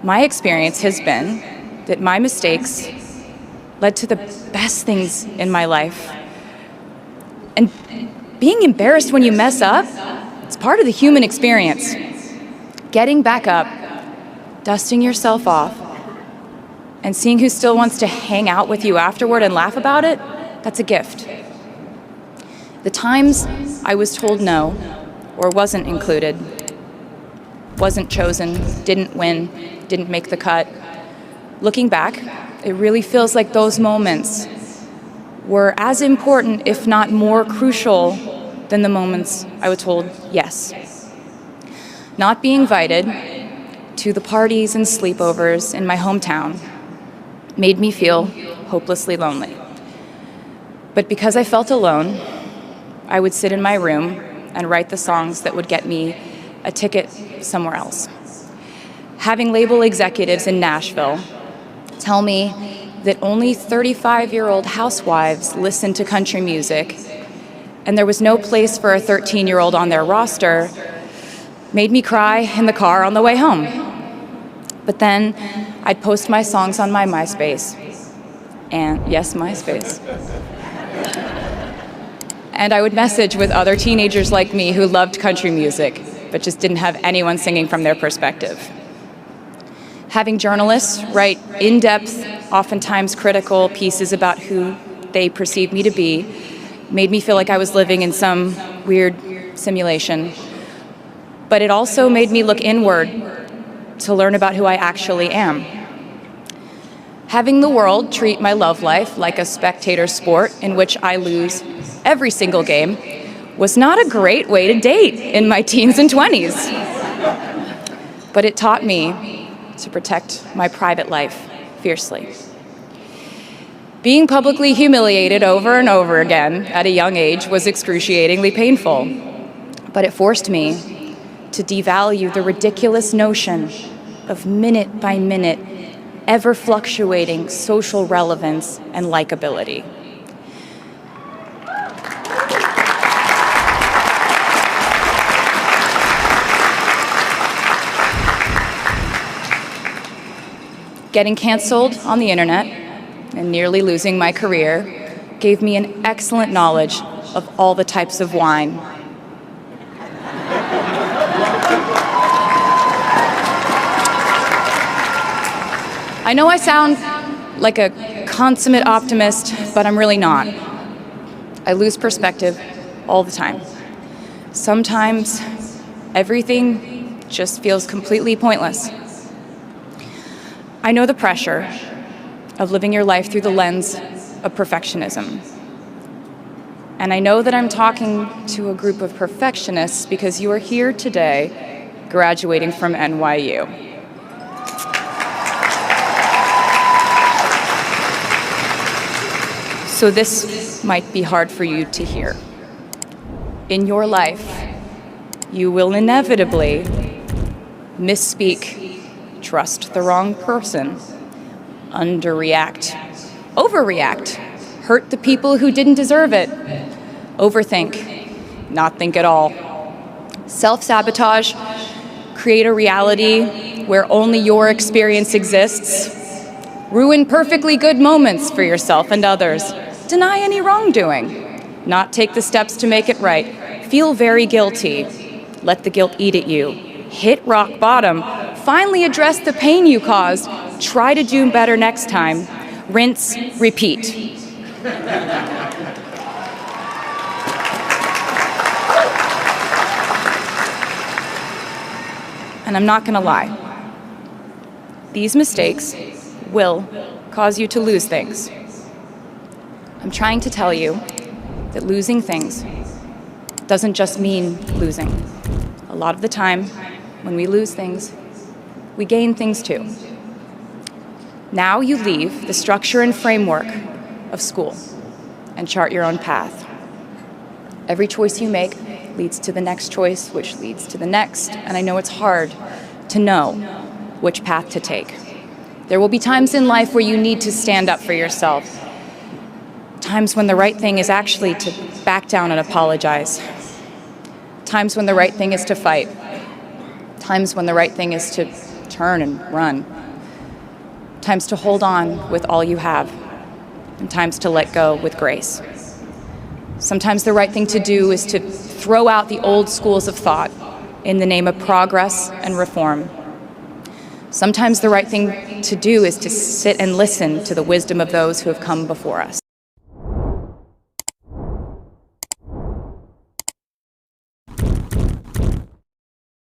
My experience has been that my mistakes led to the best things in my life. And being embarrassed when you mess up, it's part of the human experience. Getting back up, dusting yourself off, and seeing who still wants to hang out with you afterward and laugh about it, that's a gift. The times I was told no, or wasn't included, wasn't chosen, didn't win, didn't make the cut, looking back, it really feels like those moments were as important, if not more crucial, than the moments I was told yes. Not being invited to the parties and sleepovers in my hometown made me feel hopelessly lonely. But because I felt alone, I would sit in my room and write the songs that would get me a ticket somewhere else. Having label executives in Nashville tell me that only 35-year-old housewives listen to country music, and there was no place for a 13-year-old on their roster, made me cry in the car on the way home. But then I'd post my songs on my MySpace, and yes, MySpace. And I would message with other teenagers like me who loved country music, but just didn't have anyone singing from their perspective. Having journalists write in-depth, oftentimes critical pieces about who they perceive me to be made me feel like I was living in some weird simulation. But it also made me look inward to learn about who I actually am. Having the world treat my love life like a spectator sport in which I lose every single game was not a great way to date in my teens and 20s. But it taught me to protect my private life fiercely. Being publicly humiliated over and over again at a young age was excruciatingly painful, but it forced me to devalue the ridiculous notion of minute-by-minute, ever-fluctuating social relevance and likability. Getting canceled on the internet and nearly losing my career gave me an excellent knowledge of all the types of wine. I know I sound like a consummate optimist, but I'm really not. I lose perspective all the time. Sometimes everything just feels completely pointless. I know the pressure of living your life through the lens of perfectionism. And I know that I'm talking to a group of perfectionists because you are here today graduating from NYU. So this might be hard for you to hear. In your life, you will inevitably misspeak, trust the wrong person, underreact, overreact, hurt the people who didn't deserve it, overthink, not think at all, self-sabotage, create a reality where only your experience exists, ruin perfectly good moments for yourself and others, deny any wrongdoing, not take the steps to make it right, feel very guilty, let the guilt eat at you, hit rock bottom, finally address the pain you caused, try to do better next time, rinse, repeat. And I'm not gonna lie, these mistakes will cause you to lose things. I'm trying to tell you that losing things doesn't just mean losing. A lot of the time, when we lose things, we gain things too. Now you leave the structure and framework of school and chart your own path. Every choice you make leads to the next choice, which leads to the next, and I know it's hard to know which path to take. There will be times in life where you need to stand up for yourself. Times when the right thing is actually to back down and apologize. Times when the right thing is to fight. Times when the right thing is to turn and run. Times to hold on with all you have, and times to let go with grace. Sometimes the right thing to do is to throw out the old schools of thought in the name of progress and reform. Sometimes the right thing to do is to sit and listen to the wisdom of those who have come before us.